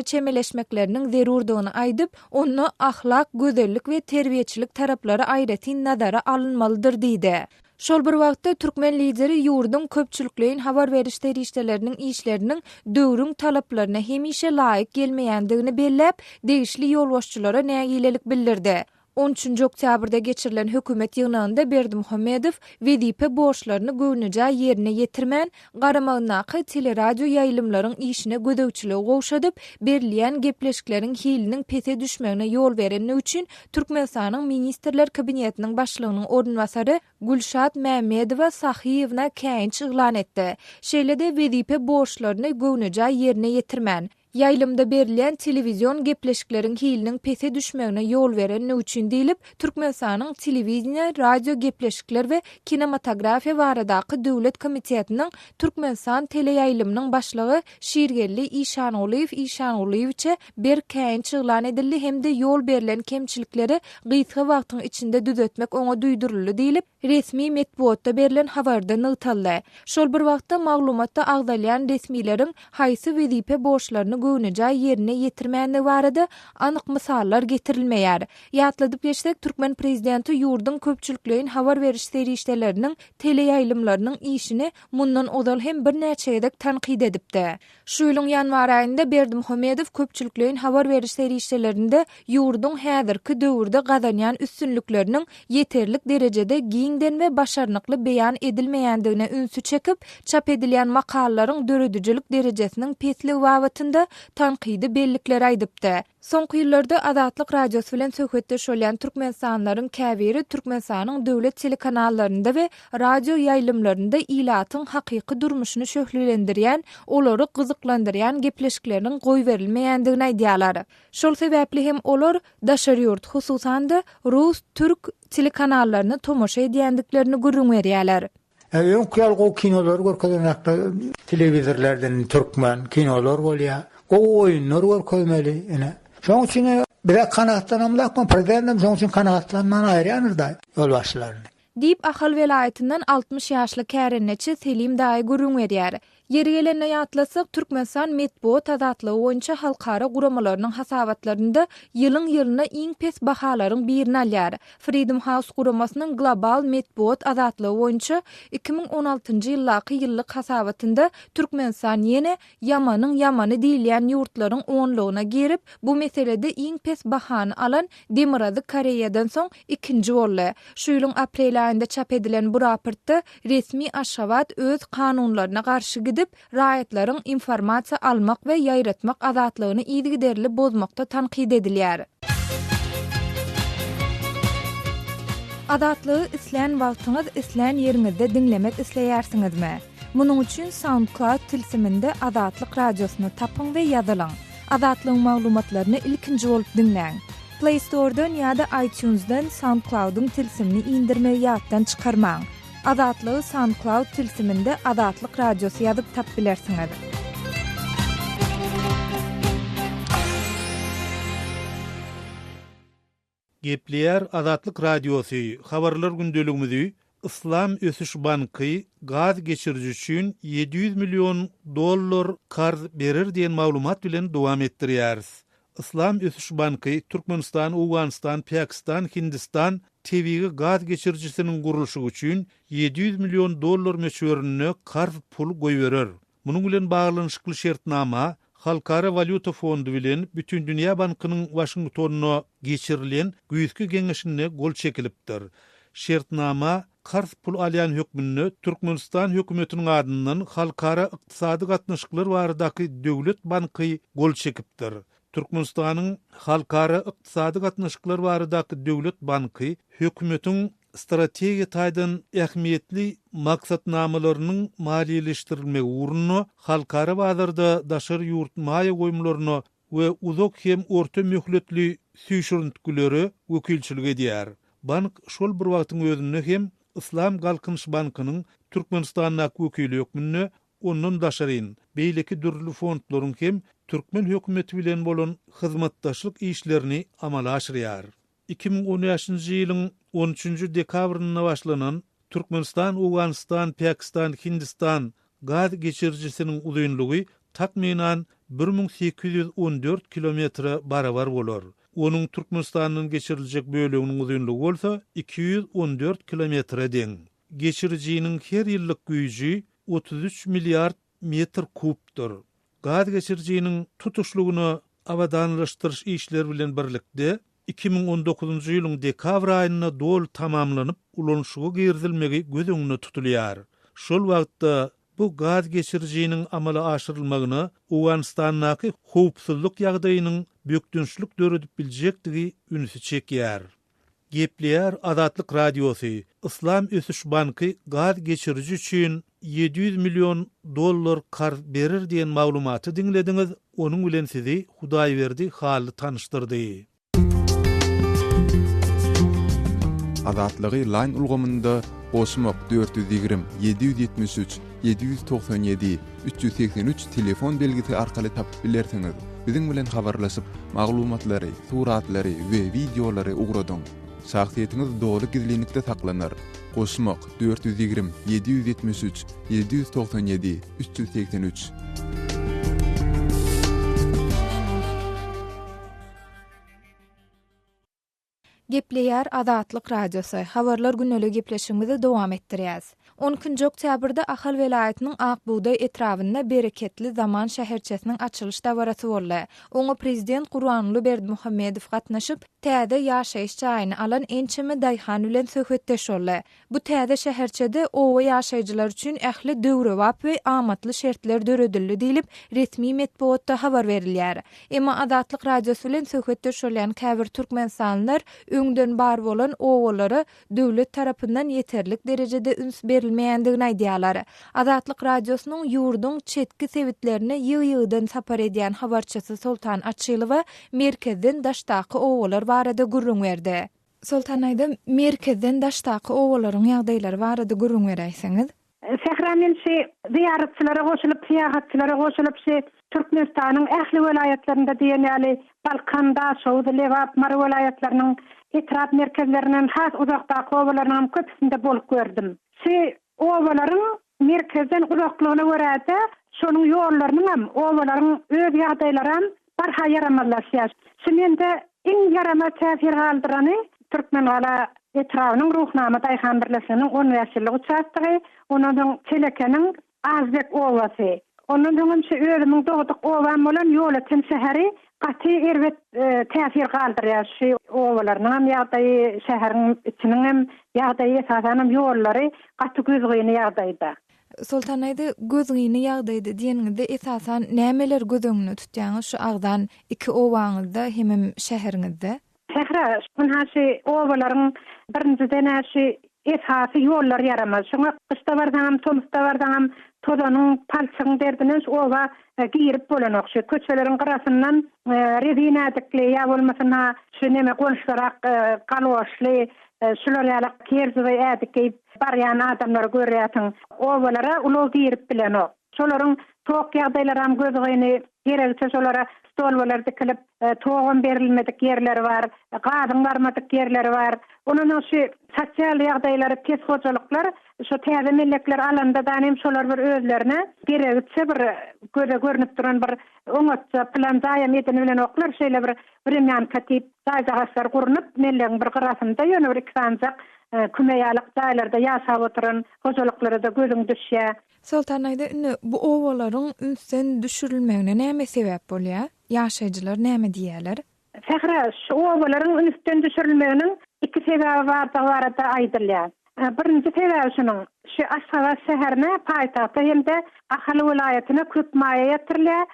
çemeleşmeklerinin zerurdygyny aýdyp, onu ahlak, gözellik we terbiýeçilik taraplary aýratyn nazara alınmalydyr diýdi. Şol bir wagtda türkmen lideri ýurdun köpçülikleýin habar beriş terişdeleriniň işleriniň döwrüň talaplaryna hemişe laýyk gelmeýändigini belläp, degişli ýolbaşçylara nägilelik bildirdi. 13 oktýabrda geçirilen hökümet ýygnagynda Berdimuhammedow wezipe borçlaryny göwnüjä ýerine ýetirmän, garamagynaky teleradio ýaýlymlaryň işine gödöwçiligi gowşadyp, berilýän gepleşikleriň hiliniň pete düşmegine ýol bereni üçin Türkmenistanyň ministrler kabinetiniň başlygynyň ornwasary Gülşat Mämedowa Sahyewna käýinç yglan etdi. Şeýlede wezipe borçlaryny göwnüjä ýerine ýetirmän, ýaýlymda berilýän telewizion gepleşikleriň hiliniň pese düşmegine ýol bereni üçin diýilip, Türkmenistanyň telewiziýa, radio gepleşikler we kinematografiýa baradaky döwlet komitetiniň Türkmenistan teleýaýlymynyň başlygy Şirgelli İşanoğluýew bir käýinç yglan edildi hemde ýol berilen kemçilikleri gysga wagtyň içinde düzeltmek oňa duýduruldy diýilip, resmi metbuatda berilen habarda nytaldy. Şol bir wagtda maglumatda agdalýan resmiýetiň haýsy wezipe borçlaryny göwnüjä ýerine ýetirmänligi barada anyk misallar getirilmeýär. Ýatladyp geçsek, Türkmen prezidenti ýurdun köpçülikleýin habar beriş terişdeleriniň teleýaýlymlarynyň işini mundan odal hem bir näçe edek tanqid edipdi. Şu ýylyň ýanwar aýynda Berdimuhammedow köpçülikleýin habar beriş terişdelerinde ýurdun häzirki döwürde gazanýan üstünlükleriniň ýeterlik derejede giňden we başarnykly beýan edilmeýändigine ünsü çekip, çap edilýän makalalaryň döredüjilik derejesiniň petligi wagtynda tanqidi bellikleri aýdypdy. Soňky ýyllarda Azatlyk radiosu bilen söhbetde şolýan türkmenistanlaryň käbiri Türkmenistanyň döwlet telekanallaryna we radio ýaýlymlarynda ilatyň hakyky durmuşyny şöhlendirýän, olary gyzyklandyrýan gepleşikleriniň goý berilmeýändigini aýdýarlar. Şol sebäpli hem olar daşary ýurt, hususan da rus, türk telekanallaryny tomoşa edýändiklerini görüň berýärler. Ýa-da ýalgo kinolar görkezmekde telewizorlardan türkmen kinolar bolýar. Oýunlar görkezmeli ene. Şoň üçin bir kanatlanamlak prezidentim şoň üçin kanatlanman aýrýanyrda ýol başlaryny. Diýip Ahal welaýatynyň 60 ýaşly kärenneçi Selim daý görüň berýär. Ýeri gelende ýatlasak, Türkmenistan metbuat azatlygy boýunça halkara guramalarynyň hasabatlarynda ýylyň ýylyna iň pes bahalaryň birini alýar. Freedom House guramasynyň global metbuat azatlygy boýunça 2016-njy ýyllaky ýyllyk hasabatynda Türkmenistan ýene ýamanyň ýamany diýilýän ýurtlaryň onlugyna girip, bu meselede iň pes bahany alan Demirazy Koreýadan soň ikinji boldy. Şu ýylyň aprel aýynda çap edilen bu raportda resmi Aşgabat öz kanunlaryna garşy gidip, raýatlaryň informasiýa almak we ýaýratmak azatlygyny ýygyderli bozmakda tanqid edilýär. Azatlygy isleýän wagtyňyz isleýän ýeriňizde dinlemek isleýärsiňizmi? Munuň üçin SoundCloud tilsiminde Azatlyk radiosyny tapyň we ýazylyň. Azatlygyň maglumatlaryny ilkinji bolup dinleň. Play Store'dan ýa-da iTunes'dan SoundCloud'un tilsimini indirme ýatdan çykarmaň. Azatlygy SoundCloud tilsiminde Azatlyk radiosu ýazyp tap bilersiňiz. Gepleýär Azatlyk radiosu habarlar gündeligimizi İslam Ösüş Banky gaz geçiriji üçin $700 milyon karz berir diýen maglumat bilen dowam etdirýäris. İslam Ösüş Banky Türkmenistan, Awganistan, Pakistan, Hindistan TV'ye gaz geçirjisiniň gurulşy üçin $700 milyon möçberine karz pul goýberer. Munyň bilen baglanyşykly şertnama Halkara Valyuta Fondu bilen Bütün Dünýä Bankynyň Washingtonna geçirilen güýçki geňeşine gol çekilipdir. Şertnama karz pul alýan hökmüni Türkmenistan hökümetiniň adyndan halkara ykdysady gatnaşyklar baradaky döwlet banky gol çekipdir. Türkmenistanyň halkara ykdysady gatnaşyklar baradaky döwlet banky hökümetiň strategiýa taýdan ähmiýetli maksatnamalarynyň maliýeleşdirilmegi uruny halkara bazarda daşar ýurtmaýa goýumlaryny we uzak hem orta möhletli süýşürntükleri wekilçilik edýär. Bank şol bir wagtyň özünde hem İslam Galkynş Bankynyň Türkmenistanyň wekili hökmünde onun daşaryn beýleki dürli fondlaryň hem Türkmen hökümeti bilen bolan hyzmatdaşlyk işlerini amala aşyrýar. 2013-nji ýylyň 13-nji dekabryna başlanan Türkmenistan, Awganistan, Pakistan, Hindistan gaz geçirjisiniň uzunlugy takminan 1814 kilometre barabar bolar. Onun Türkmenistan'ın geçirilecek bölüğünün uzunluğu bolsa 214 kilometre deň. Geçiricinin her yıllık güýji 33 milyard metr kubdur. Gaz geçiricinin tutuşluğunu awadanlaşdyryş işleri bilen birlikde 2019 ýylyň dekabr aýyna dol tamamlanyp ulanşygy girdilmegi göz öňüne tutulýar. Şol wagtda bu gaz geçiricinin amala aşyrylmagyna Awganistandaky howpsuzlyk ýagdaýynyň bökdünçlük döredip biljekdigi ünsi çekýär. Gepleýär Azatlyk Radiosu. Islam Ösüş Banky gaz geçirici üçin $700 milyon karz berir diýen maglumaty dinlediňiz. Onuň bilen sizi Hudaýberdi haly tanışdyrdy. Azatlygy line ulgamynda Osmok 420 773 797 383 telefon belgisi arkaly tapyp bilersiňiz. Biziň bilen habarlaşyp maglumatlary, suratlary we videolary ugradyň. Şahsiýetiňiz dogry gizlilikde saklanır. Osmok 420 773 797 383. Gepleýär Azatlyk Radiosu. Habarlar günlük gepleşigimizi dowam etdirýäs. 10-njy oktýabrda Ahal welaýatynyň Akbuğday etrafynda bereketli zaman şäherçesiniň açylyş dawarasy boldy. Oňa prezident Gurbanly Berdimuhammedow gatnaşyp, täze ýaşaýyş jaýyny alan ençeme daýhan bilen söhbetdeş boldy. Bu täze şäherçede owa ýaşaýjylar üçin ähli döwrewap we amatly şertler döredildi diýilip resmi medeniýetde habar berilýär. Emma Azatlyk Radiosu bilen söhbetdeş bolan käbir türkmenstanlylar öňden bar bolan owalary döwlet tarapyndan yeterlik derejede üns berilmeýändigini aýdýarlar. Azatlyk Radiosynyň ýurduň çetki sebitlerini ýygy-ýygydan sapar edýän habarçysy Sultan Açylowa merkezden daşdaky owalar barada gurrun berdi. Sultan aýdy, merkezden daşdaky owalaryň ýagdaýlary barada gurrun berýärsiňiz. Sehramen ziyaretçilere goşulyp, seýahatçylary goşulyp, Türkmenistanyň ähli welaýatlarynda diýenýäli Balkanda, Şowda, Lewap, Mar welaýatlarynyň etraf merkezlerinden has uzakdaky owalarynın köpüsinde bolup gördüm. Owalaryň merkezden uzaklygyna görä-de şonuň ýollarynyň hem owalaryň öz ýagdaýlary hem barha yaramazlaşýar. Şeňde iň yarama täsir galdyrany Türkmen gala etrawynyň ruhnama daýhan birleşiginiň 10 ýaşlyk çatdygy, onuň çelekeniň azbek owasy. Onuň şu özümiň dogduk owam bolan ýolatyň şäheri gaty erwet täsir galdyrýar. Şu owalaryň ýagdaýy şäheriň içiniň hem ýagdaýy esasan ýollary gaty gözgyny ýagdaýda. Sultan aýdy, gözgyny ýagdaýda diýeninde esasan nämeler gözüňde tutýaňyz şu agdan iki owaňyzda hemem şäheriňizde? Şähre, şunhaşy owalaryň birinciden näşi esasy ýollar yaramaz. Şoňa kışda bardan, tomuzda bardan, tozanyň palçygyň derdinen owa girip bolan okşy. Köçeleriň garasyndan redinadykly ýa bolmasana şu neme gonşarak galwaşly şular ýaly kerzi we ädiki barýan adamlar görýärsiň. Owalara uly girip bilen ok. Şolaryň tok ýagdaýlary hem gözüni gerekçe şolara stolwalar dikilip toğun berilmedik yerleri var, gazyň barmadyk yerleri var. Onuň şu sosial ýagdaýlary tes hojalyklar, şu täze mellekler alanda da hem şolar bir özlerine gerekçe bir göze görünüp duran bir oňatça plan daýam eden bilen oklar şeýle bir biremän katip daýjagaslar gurunyp melleriň bir garasynda ýöne bir iksanjak kümeýalyk daýlarda ýaşap oturan hojalyklara da gözüň düşýär. Sultan aýdy, bu owalaryň ünsden düşürilmegine näme sebäp bolýar? Ýaşaýjylar näme diýerler? Sehra, şu owalaryň ünsden düşürilmeginiň iki sebäbi barada aýdylýar. Birinji sebäbi şunuň, şu Aşgabat şäherine paýtagty hemde Ahal welaýatyna köp maýa ýetirilýär,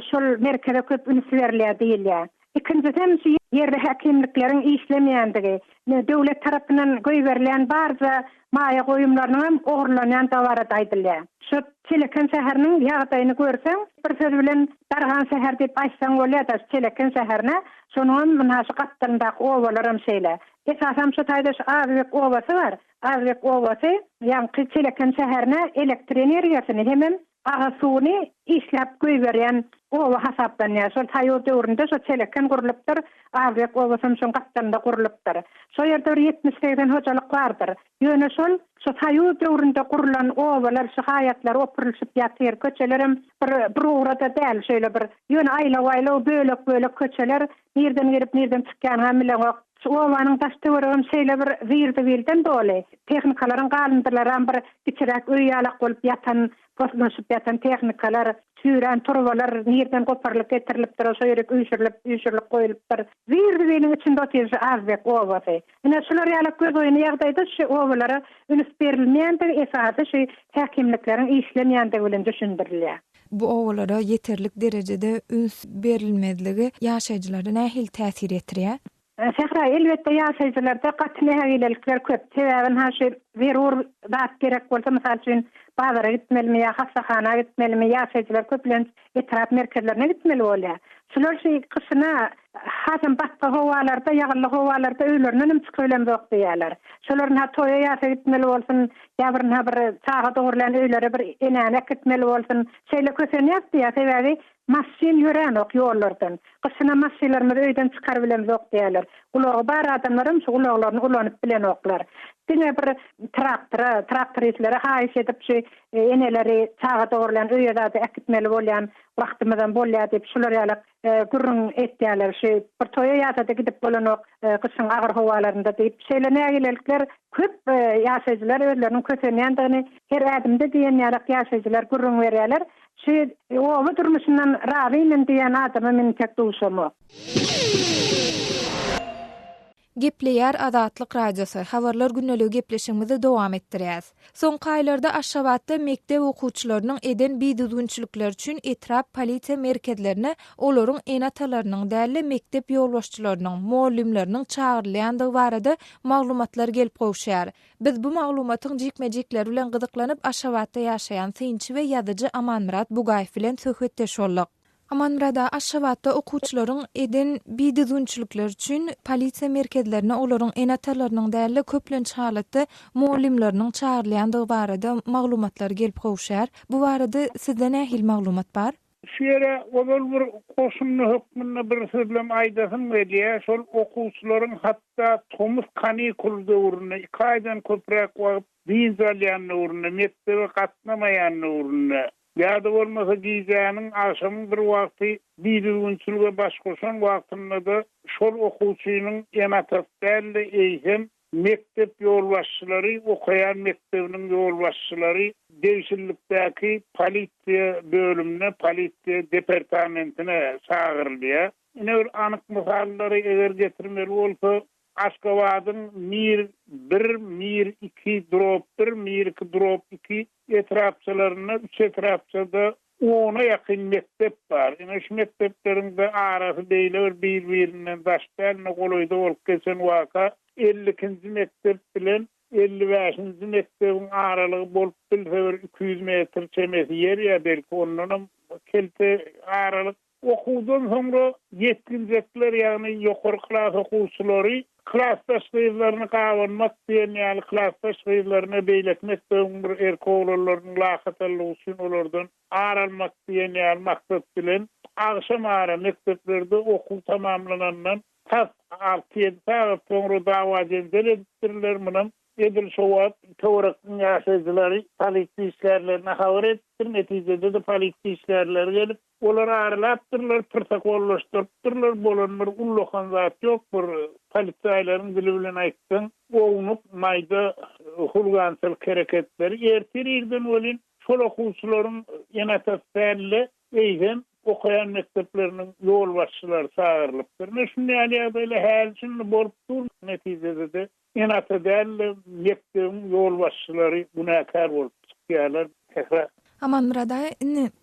şol merkeze köp üns berilýär diýilýär. İkincisi şu yerli häkimlikleriň işlemeýändigi, döwlet tarapyndan goýberlen barja maýa goýumlarynyň hem ogurlanýan dawarda aýdylýar. Şu Çeleken şäheriniň ýagdaýyny görseň, bir söz bilen Darhan şäher diýip aýtsaň bolýar, Çeleken şäherine şonuň munaşy gatlaryndaky owalarym şeýle. Esasan şu taýda Azbek owasy bar. Azbek owasy ýa-ni Çeleken şäherine elektrik energiýasyny hemem Ağasuny işläp göýberýän owa hasaplanýar. Şol taýýa döwründe şo çeleken gurulypdyr, awrek owasyn şoň gatdanda gurulypdyr. Şo ýerde 70-den hojalyk bardyr. Ýöne şol taýýa döwründe gurulan owalar, şahaýatlar opurulşyp ýatyr, köçelerim bir ugrada däl şeýle bir ýöne aýla-aýla bölek köçeler nerden girip nerden çykýan hamile owanyň taşdywrygym şeýle bir wirden doly. Tehnikalaryň galyndylaran bir kiçirek öý ýalak bolup ýatan, kosmosyp ýatan tehnikalar, türän turwalar nerden goparylyp getirilipdir, şo ýerek üýşürilip goýulypdyr. Wirdiň içinde otyrjy azbek owasy. Ine şular ýalak göz oýuny ýagdaýda şu owalara üns berilmeýändir, esasy şu häkimlikleriň işlemýändir bilen düşündirilýär. Bu owalara yeterlik derejede üns berilmedligi ýaşaýjylara nähil täsir etdirýär? Sehra elbette ýaşaýjylarda gatny häýlelikler köp. Sebäbin haşy berur zat gerek bolsa, mysal üçin bazara gitmelimi ýa hassahana gitmelimi ýaşaýjylar köplen etrap merkezlerine gitmeli bolýar. Şular kışına hazım batpa howalarda, ýagly howalarda öýlerinden çykýan zok diýerler. Şolaryň ha toýa ýaşa gitmeli bolsun, ýa bir çağa dogrulan öýlere bir enäne gitmeli bolsun. Şeýle kösenýär diýär, sebäbi massin ýören ok ýollardan. Kışına massinlerimiz öýden çykar bilen zok diýerler. Ulagy bar adamlarym şu ulaglaryny ulanyp bilen oklar. Diňe bir traktor işleri haýyş edip şu eneleri çağa dogrulan öýlerde ekitmeli bolýan wagtymyzdan bolýar diýip şular ýaly gürrüň etdiler. Şu bir toýa ýa-da gidip bolanok kışyň agyr howalarynda diýip şeýle nägilelikler köp ýaşaýjylar özleriniň kösenýändigini her adamda diýen ýarak ýaşaýjylar gürrüň berýärler. Şu owa durmuşyndan razymen diýen adamy men tek duşamy. Gepleýär Azatlyk radiosu. Habarlar günneligi gepleşigimizi dowam etdirýäs. Soňky aýlarda Aşgabatda mekdep okuwçylarynyň eden biýdüdünçilikler üçin etrap polisiýa merkezlerine olaryň enatalarynyň däli mekdep ýolbaşçylarynyň, muallimleriniň çağırylýandygy barada maglumatlar gelip goýşýar. Biz bu maglumatyň jikmejikleri bilen gyzyklanyp Aşgabatda ýaşaýan synçy we ýazyjy Amanmurat Bugaýew bilen söhbetdeş boldyk. Amanmurada Aşgabatda okuwçylaryň eden biýdüdünçilikler üçin polisiýa merkezlerine olaryň enatalarynyň däli köplenç halatda muallimleriniň çağırylýandygy barada maglumatlar gelip goýşýar. Bu barada sizde nähil maglumat bar? Şeýle ol bir goşumny hökmünde bir sözlem aýdasyn berýär. Şol okuwçylaryň hatda tomuz kanikul döwrüne 2 aýdan köprek wagt biýzalýan urny, mektebe gatnamaýan urny. Ýa-da bolmasa giýjäniň akşamy bir wagty biýdügünçiligi baş goşan wagtynda da şol okuwçynyň ematatda eýsem mektep ýolbaşçylary, okuyan mektebiniň ýolbaşçylary degişillikdäki polisiýa bölümine, polisiýa departamentine çağırylýar. Ine bir anyk mysallary eger getirmeli bolsa, Aşgabatyň Mir 1, Mir 2 drop 1, Mir 2 drop 2 etrapçylaryna 3 etrapçyda 10'a ýakyn mektep bar. Ine şu mekteplerin de arasy beýle bir-birinden daşdalna goloýda bolup geçen waka 50-nji mektep bilen 55-nji mektebiň aralygy bolup bilse 200 metr çemesi yer ýa belki ondan kelte aralyk. Okuwdan soňra ýetkinjekler, ýagny ýokary klas okuwçylary klassdaşlaryny gawanmak diýen ýaly klassdaşlaryny beýletmek bir erkek oğlanlaryň lahatlygy üçin olardan aralmak diýen ýaly maksat bilen agşam ara mekteplerde okuw tamamlanandan 6-7 saat soňra dawa edilýär menem edil şowat töwrekden ýaşaýjylary polisiýa işlerlerine habar etdir, netijede de polisiýa işlerleri gelip olar aralapdyrlar, protokollaşdyrdylar, bolan bir ullakan zat ýok, bir polisiýalaryň dili bilen aýtsaň, ognup maýda hulgançylyk hereketleri ertirýärden bolýan şol okuwçylaryň ýenatasy eýden okuyan mektepleriniň ýolbaşçylary çağırlypdyr. Şunu ýaly häzin bolup dur, netijede de ýenatasy mektebiniň ýolbaşçylary günäkär bolup çykýarlar. Amanmurada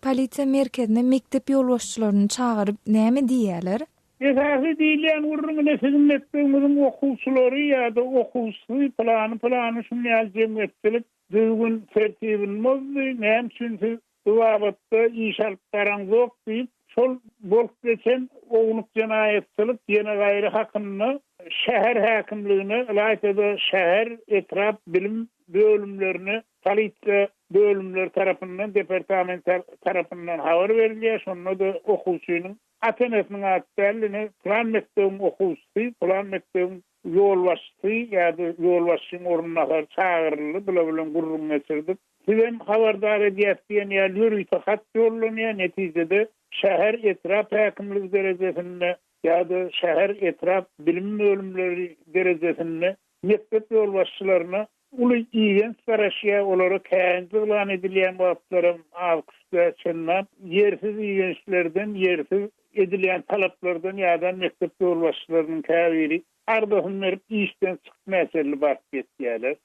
polisiýa merkezine mektep ýolbaşçylaryny çağıryp näme diýerler? Esasy diýilýän urrumyna sizin mektebimiň okuwçylary ýa-da okuwçy plany şunu ýaly etdiler. Düzgün tertibini bozdy, näme üçin Ulabatda iş alyp baran zok diýip şol bolup geçen ognup jenaýetçilik ýene gaýry hakyny şäher häkimligine, ýa-da şäher etrap bilim bölümlerini politsiya bölümler tarafından, departament tarafından habar verilýär. Şonda da okuwçynyň ata-enesiniň atdallyny plan mekdebin okuwçysy, plan mekdebin yol başçysy ýa-da yol başçynyň ornuna çağıryldy, bula bilen gurrun geçirdik. Sizem habardar edýäs diýen ýerler hat ýollanýar, netijede şäher etraf häkimligi derejesinde ýa-da şäher etraf bilim bölümleri derejesinde mektep yol başçylaryna uly iýen saraşýa olara käňi ulan edilýän wagtlarym awgustda çynlap ýersiz iýençlerden, ýersiz edilýän talaplardan ýa-da mektep yol başçylarynyň käbiri ardahynlar işden çykyp mesele bak getýärler.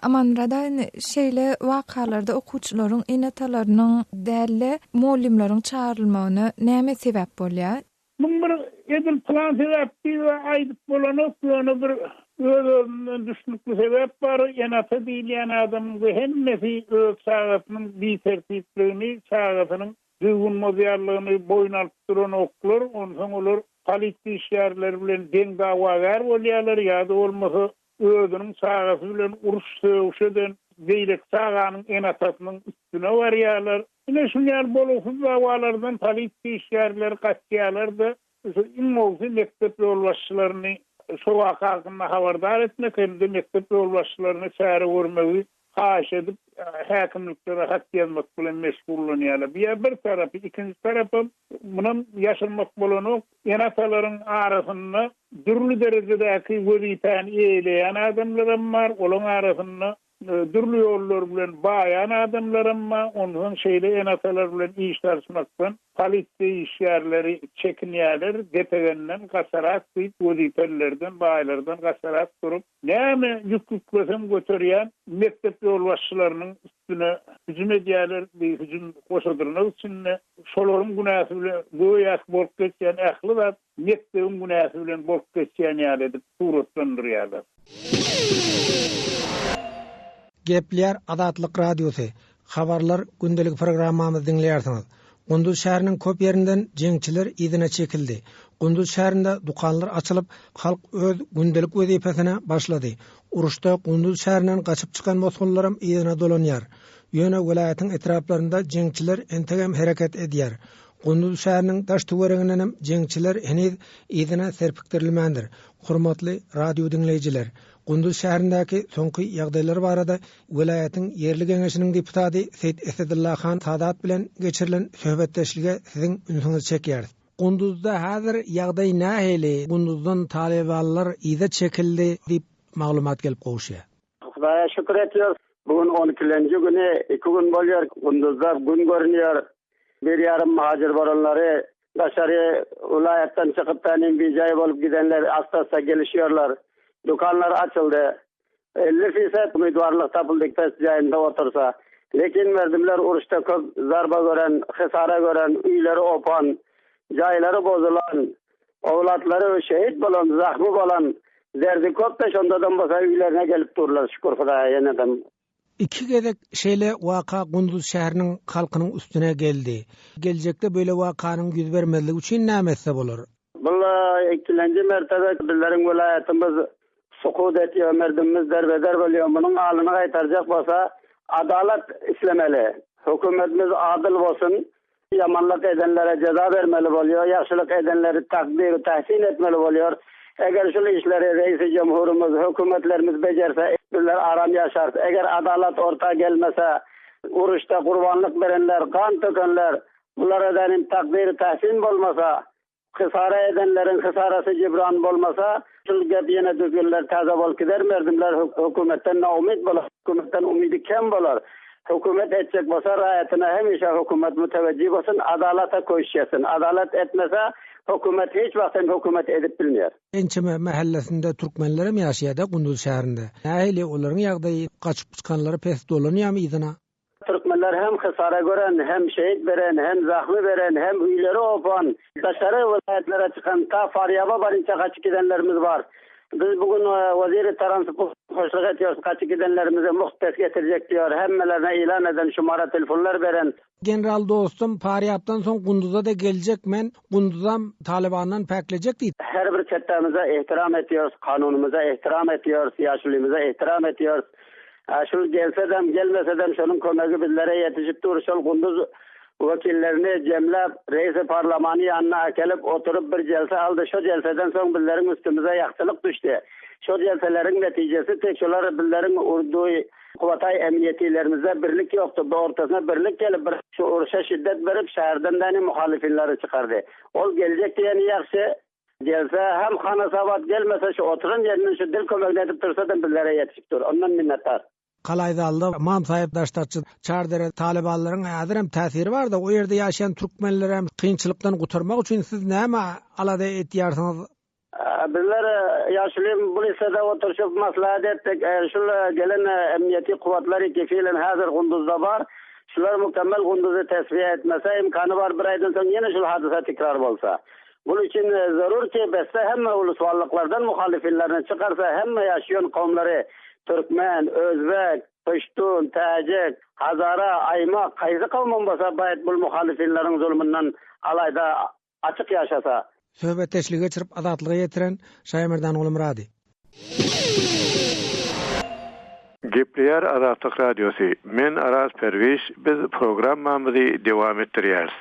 Aman radan şeýle wakalarda okuwçylaryň enatalarynyň däli muallimleriň çağrylmagyna näme sebäp bolýar? Muň bir edil plan sebäpdi we aýdyp bolany bir özünden düşnükli sebäp bar. Enata diýilýän adamyň hemmesi öz sagatynyň bir tertipligini, sagatynyň düzgün modellerini boyun alyp duran oklar, ondan olar politik işlerler bilen deň dawagar bolýarlar ýa-da bolmasa özüniň sagasy bilen uruş söwüşden beýlek saganyň enatasynyň üstüne barýarlar. Ine şunlar boluksuz dawalardan politik işlerler gaçýarlar-da immowy mektep ýolbaşçylaryny şu waka hakkında habardar etmek, hem mektep ýolbaşçylaryny çäre görmegi haýyş edip häkimliklere hat ýazmak bilen meşgullanýarlar. Bir tarapy, ikinji tarapy munun ýaşanmak bolany enatalaryň arasynda dürli derejedäki wezipany eýleýän adamlar bar, olaň arasynda dürli ýollar bilen baýan adamlar bar, ondan şeýle enatalar bilen iş tartışmakdan politsiýa işgärleri çekinýärler, depegenden gasarak diýip wezipelerden, baýlardan gasarak durup näme ýüklüklerim götürýän mektep ýolbaşçylarynyň üstüne hüjüm edýärler, bir hüjüm goşadyrnak üçin şolaryň günäsi bilen goýak bolup geçýän ähli we mektebin günäsi bilen bolup geçýän ýaly edip suratlandyrýarlar. Gepler Adatlyk Radiosu. Habarlar gündelik programmamyzy dinleýärsiňiz. Gunduz şäheriniň köp ýerinden jeňçiler ýygyna çekildi. Gunduz şäherinde dukanlar açylyp, halk öz gündelik wezipesine başlady. Uruşda Gunduz şäherinden gaçyp çykan mosgullaram ýygyna dolanýar. Ýöne welaýatyň etraplarynda jeňçiler entegem hereket edýär. Gunduz şäheriniň daş töwereginden hem jeňçiler heniz ýygyna serpikdirilmändir. Hormatly radio dinleýijiler, Gunduz şäherindäki soňky ýagdaýlar barada welaýatyň ýerli geňeşiniň deputaty Seyit Esedulla Han Sadat bilen geçirilen söhbetdeşlige siziň ünsiňiz çekýär. Gunduzda häzir ýagdaý nähili? Gunduzdan talibanlar ýyda çekildi diýip maglumat gelip gowşýar. Hudaýa şükür etýär. Bugün 12-nji güni 2 gün bolýar. Gunduzda gün görünýär. Bir ýarym muhajir boranlary daşary vilayatdan çykyp tanym bir jaý bolup gidenler asta-asta gelişýärler. Dukanlar açıldı. 50% umidwarlyk tapyldy pes jaýynda otursa. Lekin merdimler uruşda köp zarba gören, hesara gören, üýleri opan, jaýlary bozulan, owlatlary şehit bolan, zahmy bolan, derdi köp da şondadan başga üýlerine gelip durlar şükür Hudaýa ýene-de. İki gezek şeýle waka Gunduz şäheriniň halkynyň üstüne geldi. Geljekde böyle wakanyň ýüz bermezligi üçin näme etse bolar? Bulla ikinji mertebe bizleriň welaýatymyz sukut etýär, merdimiz derbeder bolýar. Munyň alyny gaýtarjak bolsa, adalet islemeli. Hökümetimiz adil bolsun, yamanlyk edenlere ceza bermeli bolýar, ýaxşylyk edenleri takdir tahsin etmeli bolýar. Eger şu işleri reisi cumhurumuz, hökümetlerimiz becerse, bizler aram yaşar. Eger adalet orta gelmese, uruşta kurbanlık verenler, kan tökenler, bunlara denim takdir tahsin bolmasa, hısara edenlerin hısarası cibran bolmasa, şu gep yine düzgünler taze bol gider, merdimler hükümetten ne umid bolar, hükümetten umidi kem bolar. Hükümet edecek bolsa raýatyna hemişe hükümet müteveccih bolsun, adalata koşýasyn. Adalet etmese hükümet hiç wagtyn hükümet edip bilmeýär. Ençeme mahallesinde Türkmenler mi ýaşaýar Gunduz şäherinde? Nähili olaryň ýagdaýy gaçyp çykanlary pes dolanýarmy ýygyna? Türkmenler hem hısara gören, hem şehit veren, hem zahmy veren, hem üýleri opan, daşary vilayatlere çykan ta Faryaba barınça gaçyp gidenlerimiz var. Biz bugün waziri transport hoşluk etýärys, gaçyp gidenlerimize muhtes getirecek diýär. Hemmelerine ilan eden şumara telefonlar veren. General dostum Faryapdan soň Gunduz'a da geljek men, Gunduz'am Talibandan päklejek diýip. Her bir çetimize ihtiram etýärys, kanunumuza ihtiram etýärys, ýaşlygymyza ihtiram etýärys. Şol gelsem gelmesem şonun kömegi bizlere yetişip duruşal gündüz vekillerini cemlep reis parlamenı yanına gelip oturup bir celse aldı. Şu celseden soň bizlerin üstümüze ýakçylyk düşdi. Şu celselerin neticesi tek şolar bizlerin urduğu Kuvatay emniyetilerimize birlik yoktu. Bu ortasına birlik gelip şu uruşa şiddet verip şehirden de muhalifleri çıkardı. Ol gelecek diyeni yaxşı gelse hem Xana Sabat gelmese şu oturun yerine şu dil kömekletip dursa da bizlere yetişip dur. Ondan minnettar. Kalaýdalda mam sahypdaşdaçy çardere talibanlaryň häzir hem täsiri bar da o ýerde ýaşaýan türkmenler hem kynçylykdan gutarmak üçin siz näme alada etýärsiňiz? Bizler yaşlıyım bu lisede oturuşup maslahat ettik. Şular gelen emniyeti kuvvetleri kefilen hazır gündüzde var. Şular mükemmel gündüzü tesviye etmese imkanı var bir aydan sonra yine şu hadise tekrar olsa. Bunun için zarur ki beste hem ulusvallıklardan muhaliflerini çıkarsa hem yaşayan kavimleri Türkmen, Özbek, Piştun, Tacik, Hazara, Aymak, kaysi kavmin basa bayit bu muhaliflerin zulmünden alayda açık yaşasa. Söhbetdeşlik geçirip azatlygy ýetiren Şaýmerdan oğlum Radi. Gepleýär Azatlyk Radiosu. Men Aras Perwiş, biz programmamyzy dowam etdirýäris.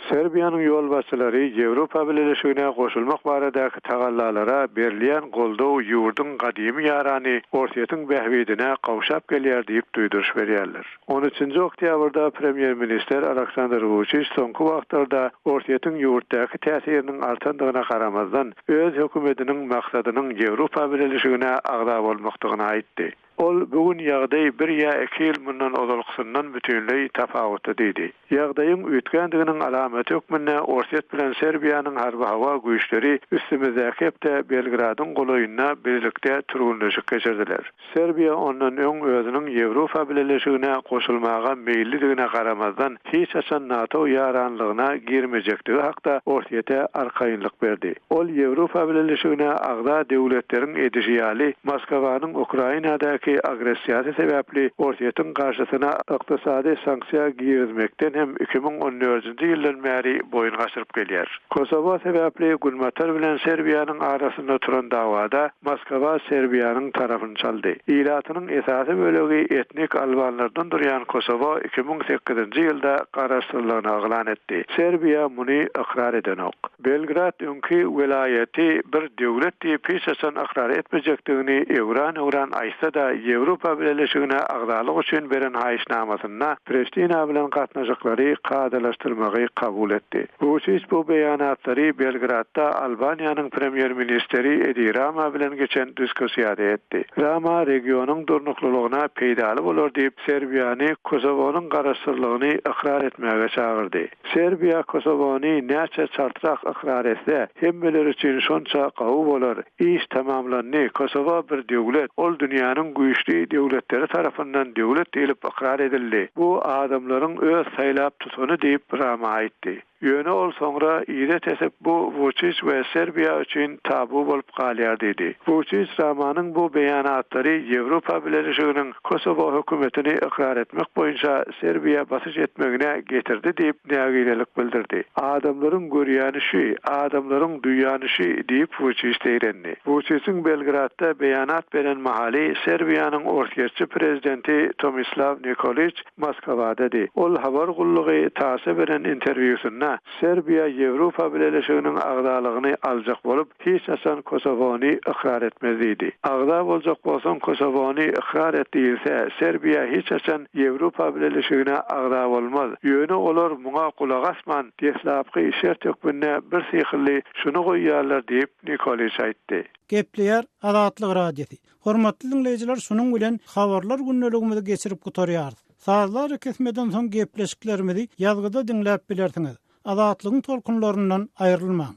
Serbiýanyň ýolbaşçylary Ýewropa Birleşigine goşulmak baradaky tagallalara berilýän goldaw ýurdun gadymy ýarany ortaýatyň behwidine gawşap gelýär diýip duýduruş berýärler. 13-nji oktýabrda Premier Minister Aleksandr Vučić soňky wagtlarda ortaýatyň ýurtdaky täsiriniň artandygyna garamazdan öz hökümetiniň maksadynyň Ýewropa Birleşigine agda bolmakdygyny aýtdy. Ol bugün ýagdaý 1 ýa 2 ýyl mundan ozalyksynyň bütünleý tafawuty diýdi. Ýagdaýyň ötgendiginiň alamaty hökmüne ortaýat bilen Serbiýanyň harby hawa güýçleri üstümizde hepde Belgradyň golaýyna birlikde turgunlyşyk geçirdiler. Serbiýa ondan öň özüniň Ýewropa Birleşigine goşulmaga meýilligine garamazdan hiç haçan NATO ýaranlygyna girmejekdigi hakda ortaýata arkaýynlyk berdi. Ol Ýewropa Birleşigine agda döwletleriň edişýaly Moskwanyň Ukrainadaky agressiýasy sebäpli ortaýatyň garşysyna ykdysady sanksiýa giýizmekden hem 2014-nji ýyldan bäri boyun gaçyryp gelýär. Kosovo sebäpli Gulmatar bilen Serbiýanyň arasynda turan dawada Moskwa Serbiýanyň tarapyny çaldy. Ýylatynyň esasy bölegi etnik albanlardan durýan Kosovo 2008-nji ýylda garaşdyrylgyny aglan etdi. Serbiýa muny ikrar edenok. Belgrad öňki welaýaty bir döwlet diýip hiç ikrar etmejekdigini öwran aýtsa da Ýewropa Birleşigine agdalyk üçin beren haýyşnamasyna Pristina bilen gatnaşyklary kadalaşdyrmagy kabul etdi. Vučić bu beýanatlary Belgradda Albaniýanyň premier ministeri Edi Rama bilen geçen diskussiýada etdi. Rama regionyň durnuklulygyna peýdaly bolar diýip Serbiýany Kosowonyň garaşdyrlygyny ikrar etmäge çagyrdy. Serbiýa Kosowony näçe çartrak ikrar etse, hemmeler üçin şonça gawy bolar. İş tamamlandy. Kosowo bir döwlet, ol dünýäniň güýçli döwletleri tarapyndan döwlet diýilip ikrar edildi. Bu adamlaryň öz saýlap tutuny diýip Rama aýtdy. Ýöne ol soňra ýere tesip bu Vučić we Serbiýa üçin tabu bolup galýar dedi. Vučić Ramanyň bu beýanatlary Ýewropa Birleşiginiň Kosowo hökümetini ikrar etmek boýunça Serbiýa basyş etmegine getirdi diýip nägilelik bildirdi. Adamlaryň görýänişi, adamlaryň duýýanyşy diýip Vučić teýrendi. Vučićiň Belgradda beýanat beren mahaly Serbiýanyň ortaýatçy prezidenti Tomislav Nikolić Moskwada dedi. Ol habar gullugy taýsir beren interwýusynda Serbiýa Ýewropa Birleşiginiň agdalygyny aljak bolup, hiç haçan Kosowony ikrar etmezdi. Agda boljak bolsaň Kosowony ikrar etdiýse, Serbiýa hiç haçan Ýewropa Birleşigine agda bolmaz. Ýöne olar muňa kulak asman, deslapky işert hökmüne bir syhly şunu goýýarlar diýip Nikolić aýtdy. Gepleýär Azatlyk Radiosu. Hormatly dinleýijiler, şunuň bilen habarlar günneligimizi geçirip gutarýar. Sazlar kesmeden soň gepleşiklerimizi ýazgyda dinläp bilersiňiz. Azatlygyň tolkunlaryndan aýrylmaň.